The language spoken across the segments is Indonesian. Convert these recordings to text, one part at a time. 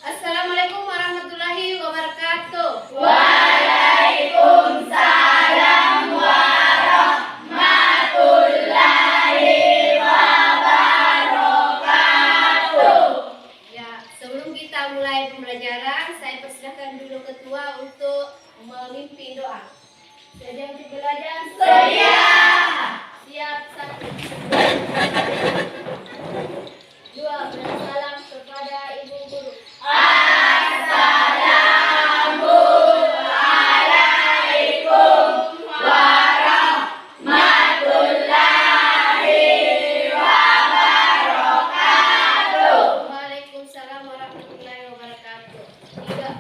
Assalamualaikum warahmatullahi wabarakatuh. Waalaikumsalam warahmatullahi wabarakatuh. Ya, sebelum kita mulai pembelajaran, saya persilakan dulu ketua untuk memimpin doa. Siap untuk belajar? Siap. Satu. Dua, bersalam kepada ibu guru. Assalamualaikum warahmatullahi wabarakatuh. Waalaikumsalam warahmatullahi wabarakatuh. Tiga.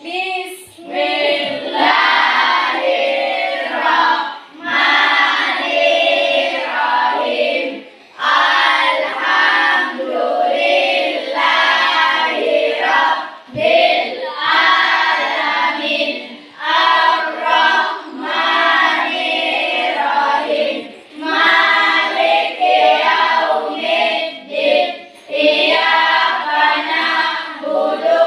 Bismillahirrahmanirrahim. Alhamdulillahirabbil alamin. Ar-Rahmanirrahim. Maliki yaumiddin. Iyyaka na'budu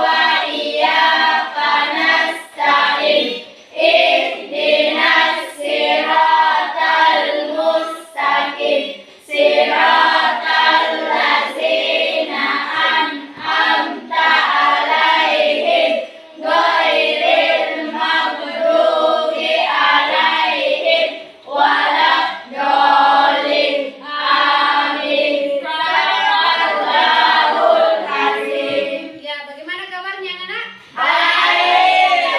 wa iyyaka nasta'in. Ihdinas siratal mustaqim. Siratal ladzina an'amta 'alaihim ghairil maghdubi 'alaihim waladdallin. Amin. Sadaqallahul azim. Ya, bagaimana kabarnya anak? Baik.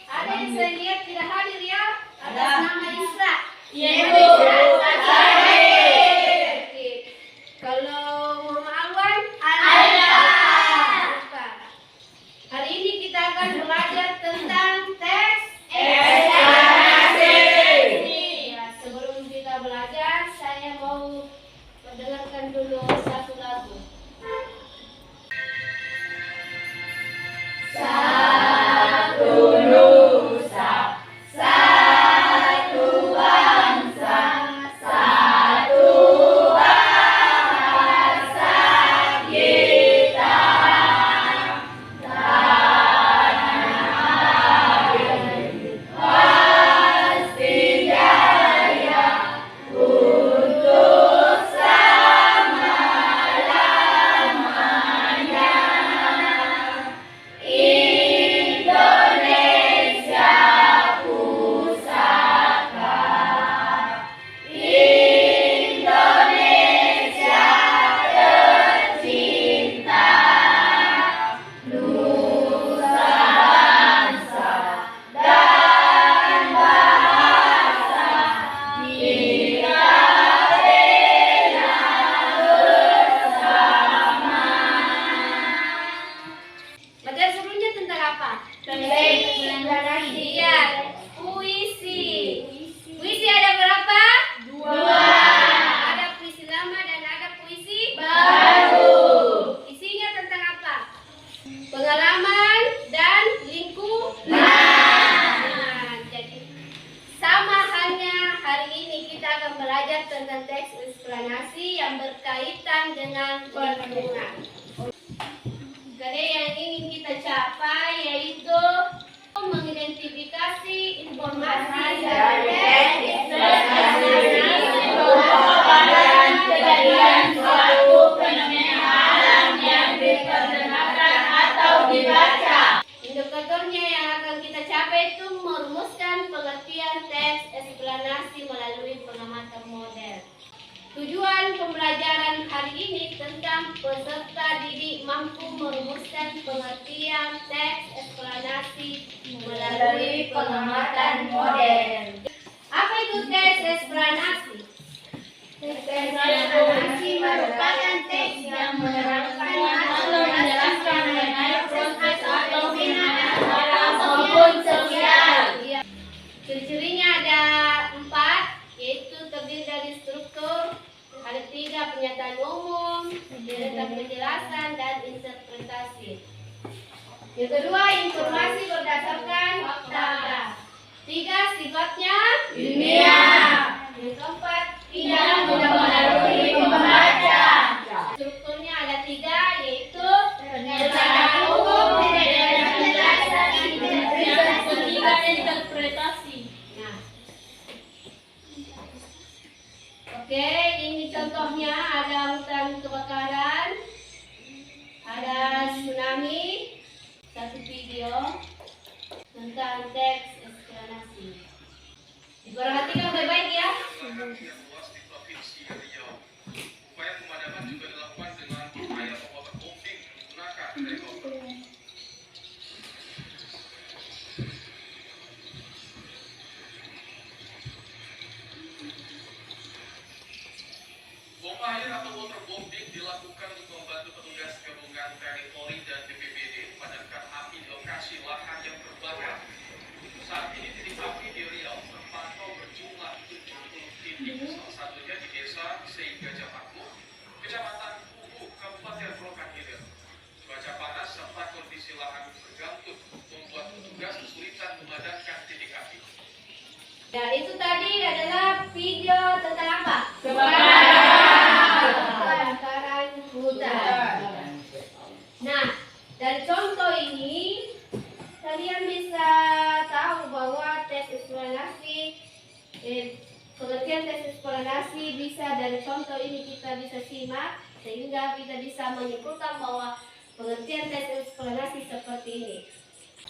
Ada yang saya lihat tidak hadir ya? Atas nama Isra. Iya, Bu. Oke. Kalau Muhammad Alwan? Lupa. Hari ini kita akan belajar tentang teks Eksplanasi. Ya, sebelum kita belajar, saya mau mendengarkan dulu satu lagu. Satu nusa, satu bangsa, satu bahasa kita. Tanah air pasti jaya untuk selama-lamanya. Indonesia pusaka, Indonesia tercinta, nusa bangsa dan bahasa kita bela bersama. Materi sebelumnya tentang apa? Iya, puisi. Puisi ada berapa? Dua. Ada puisi lama dan ada puisi Baru. Isinya tentang apa? Pengalaman dan lingkungan. Jadi sama halnya hari ini kita akan belajar tentang teks eksplanasi yang berkaitan dengan lingkungan. Karena yang ingin kita capai yaitu mengidentifikasi informasi dari teks eksplanasi Merupakan kejadian suatu fenomena alam yang diperdengarkan atau dibaca. Indikatornya yang akan kita capai itu merumuskan pengertian teks eksplanasi melalui pengamatan model. Tujuan pembelajaran hari ini tentang peserta didik mampu merumuskan pengertian teks eksplanasi melalui pengamatan model. Apa itu teks eksplanasi? Teks eksplanasi merupakan teks yang menerangkan atau menjelaskan mengenai proses atau fenomena alam maupun sosial. Ciri-cirinya ada 4, yaitu terdiri dari struktur, ada 3 pernyataan umum, deretan penjelasan dan interpretasi. Yang kedua, informasi berdasarkan fakta. 3, sifatnya Ilmiah. Yang keempat, tidak Oke, ini contohnya ada hutan kebakaran, ada tsunami, satu video tentang teks eksplanasi. Diperhatikan baik-baik ya. Upaya pemadaman juga dilakukan dengan upaya waterbombing menggunakan helikopter. Bom air atau waterbombing dilakukan untuk membantu petugas gabungan TNI Polri dan BPBD memadamkan api di lokasi lahan yang terbakar. Saat ini titik api di Riau terpantau berjumlah 70 titik, salah satunya di desa Seigaja Paku, Kecamatan Kubu, Kabupaten Rokan Hilir. Cuaca panas serta kondisi lahan bergantut membuat petugas kesulitan memadamkan titik api. Ya, itu tadi adalah video tentang apa? Kebakaran hutan. Nah, dari contoh ini kalian bisa tahu bahwa tes eksplanasi, pengertian tes eksplanasi bisa dari contoh ini kita bisa simak sehingga kita bisa menyimpulkan bahwa pengertian tes eksplanasi seperti ini.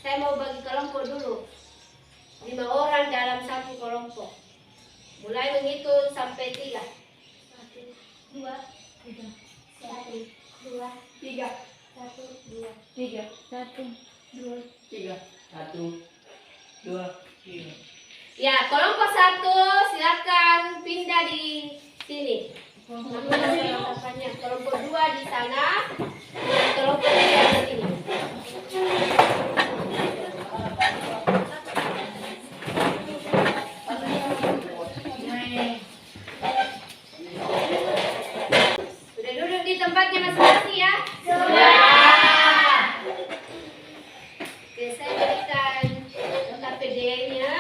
Saya mau bagi kelompok dulu. 5 orang dalam satu kelompok. Mulai menghitung sampai 3. 1, 2, 3. 1, 2, 3. 1, 2, 3. 1, 2, 3. 1, 2, 3. Ya, kelompok 1 silakan pindah di sini. Kelompok 2 di sana, dan kelompok 3 di sini. Sudah duduk di tempatnya masing-masing ya? Oke, saya berikan KPD-nya.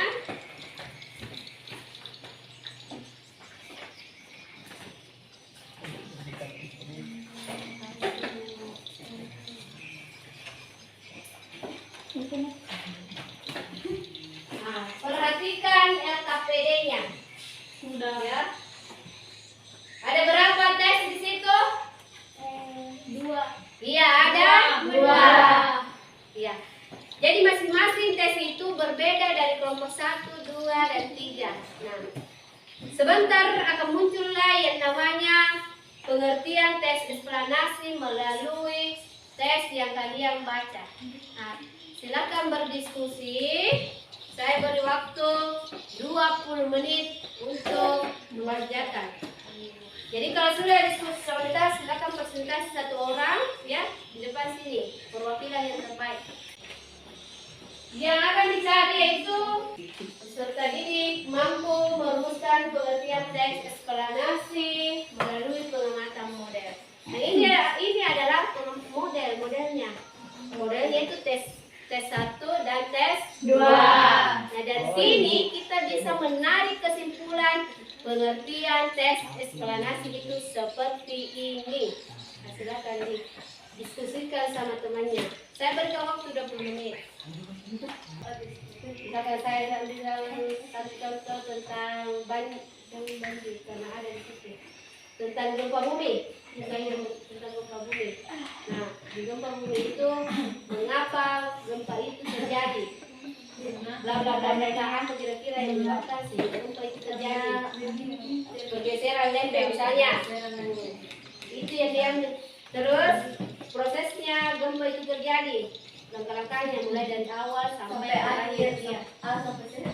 Nah, perhatikan LKPD-nya. Sudah. Ya. Ada berapa tes di situ? 2. Iya, ada 2. Iya. Jadi masing-masing tes itu berbeda dari kelompok 1, 2, dan 3. Nah, sebentar akan muncullah yang namanya pengertian tes eksplanasi melalui tes yang kalian baca. Nah, silakan berdiskusi. Saya beri waktu 20 menit untuk mengerjakan. Jadi kalau sudah diskusi solidaritas, silakan presentasi satu orang ya di depan sini, perwakilan yang terbaik. Yang akan dicari yaitu peserta didik mampu merumuskan pengertian teks eksplanasi melalui pengamatan model. Nah, ini adalah modelnya. Modelnya itu tes 1 dan tes 2. Nah, dari sini kita bisa menarik kesimpulan pengertian tes eksplanasi itu seperti ini. Nah, silakan didiskusikan sama temannya. Saya berikan waktu 20 menit. Silakan saya ambil satu contoh tentang banjir karena ada di situ. Tentang gempa bumi. Tentang gempa bumi. Nah, di gempa bumi itu mengapa gempa itu terjadi? Bla bla bla bla, apa kira-kira yang menyebabkan sih gempa itu terjadi? Pergeseran lempeng misalnya. Itu yang diambil. Terus prosesnya gempa itu terjadi. Langkah-langkahnya mulai dari awal sampai akhir ya.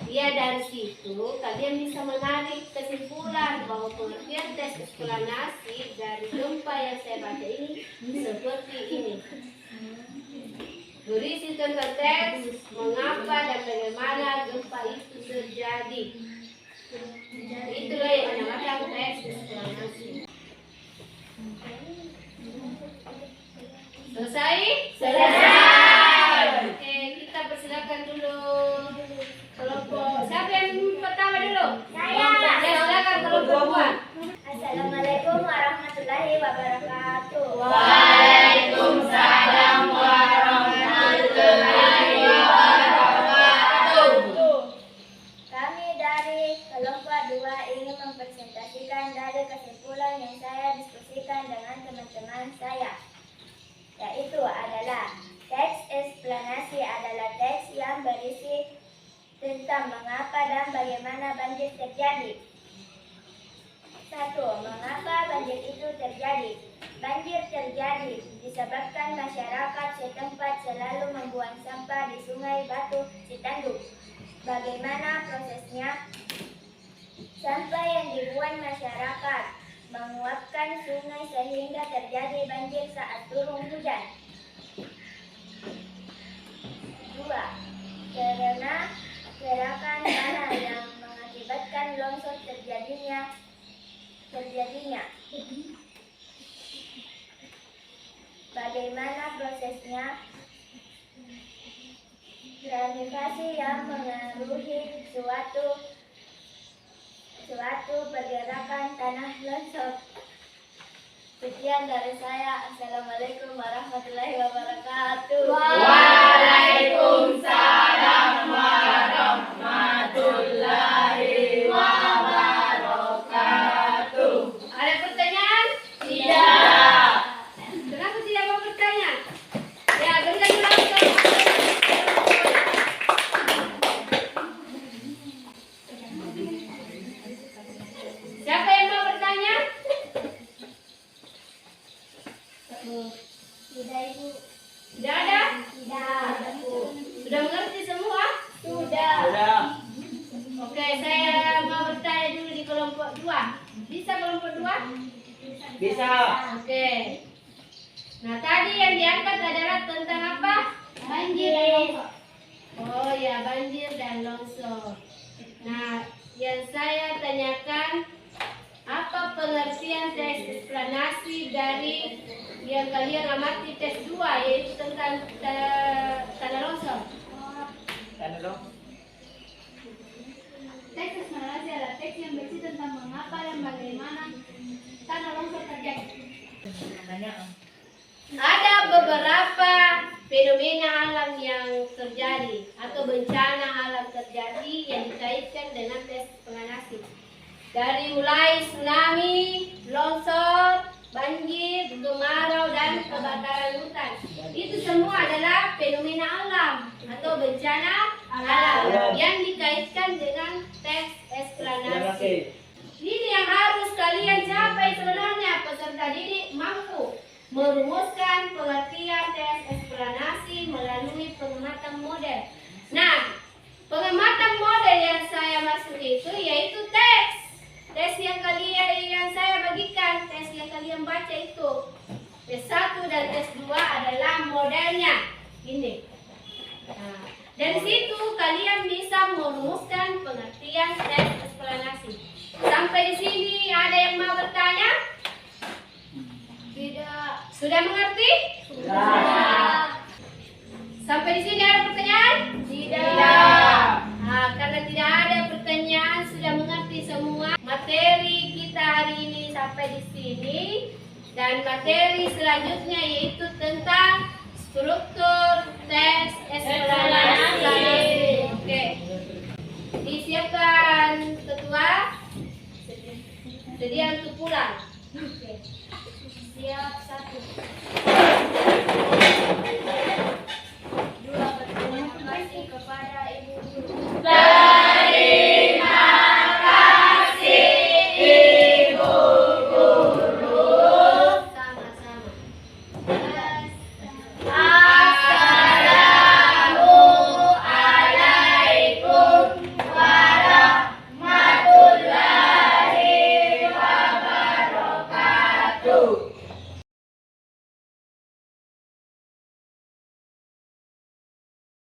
Ya, dari situ kalian bisa menarik kesimpulan bahwa pengertian tes eksplanasi dari gempa yang saya baca ini seperti ini. Berisi tentang teks mengapa dan bagaimana gempa itu terjadi. Itulah yang dinamakan teks eksplanasi. Selesai? Oke, kita persilakan dulu kelompok. Siapa yang pertama dulu? Saya. Ya, silakan kelompok 2. Assalamualaikum warahmatullahi wabarakatuh. Waalaikumsalam warahmatullahi wabarakatuh. Kami dari kelompok 2 ingin mempresentasikan dalil tentang mengapa dan bagaimana banjir terjadi. 1. Mengapa banjir itu terjadi? Banjir terjadi disebabkan masyarakat setempat selalu membuang sampah di Sungai Batu Citanduk. Bagaimana prosesnya? Sampah yang dibuang masyarakat menguapkan sungai sehingga terjadi banjir saat turun hujan. 2. Karena gerakan tanah yang mengakibatkan longsor terjadinya. Bagaimana prosesnya? Gravitasi yang mengaruhi suatu pergerakan tanah longsor. Sekian dari saya. Assalamualaikum warahmatullahi wabarakatuh. Waalaikumsalam warahmatullahi wabarakatuh. Ada pertanyaan? Tidak. Kenapa tidak mau bertanya? Ya, berikan langsung. Siapa yang mau bertanya? Tidak, Ibu. Tidak ada? Tidak. Sudah mengerti semua? Sudah. Sudah. Oke, saya mau bertanya dulu di kelompok 2. Bisa kelompok 2? Bisa. Oke. Nah, tadi yang diangkat adalah tentang apa? Banjir dan longsor. Oh ya, banjir dan longsor. Nah, yang saya tanyakan, apa pengertian teks eksplanasi dari yang kalian amati tes 2, yaitu tentang tanah longsor? Tanda dong. Teks eksplanasi adalah teks yang berisi tentang mengapa dan bagaimana tanah longsor terjadi. Tanya. Ada beberapa fenomena alam yang terjadi atau bencana alam terjadi yang dikaitkan dengan tes eksplanasi. Dari mulai tsunami, longsor, banjir, kemarau, dan kebakaran hutan. Itu semua adalah fenomena alam atau bencana alam yang dikaitkan dengan teks eksplanasi. Ini yang harus kalian capai sebenarnya. Peserta didik mampu merumuskan pengertian teks eksplanasi melalui pengamatan model. Nah, pengamatan model yang saya maksud itu yaitu teks. Tes yang saya bagikan, tes yang kalian baca itu. Tes 1 dan tes 2 adalah modelnya. Ini. Nah, dari situ kalian bisa merumuskan pengertian teks eksplanasi. Sampai di sini ada yang mau bertanya? Tidak. Sudah mengerti? Sudah. Sampai di sini ada pertanyaan? Tidak. Nah, karena tidak ada pertanyaan, sudah mengerti semua. Materi kita hari ini sampai di sini. Dan materi selanjutnya yaitu tentang struktur teks eksplanasi. Oke. Disiapkan ketua. Sedia untuk pulang. Siap.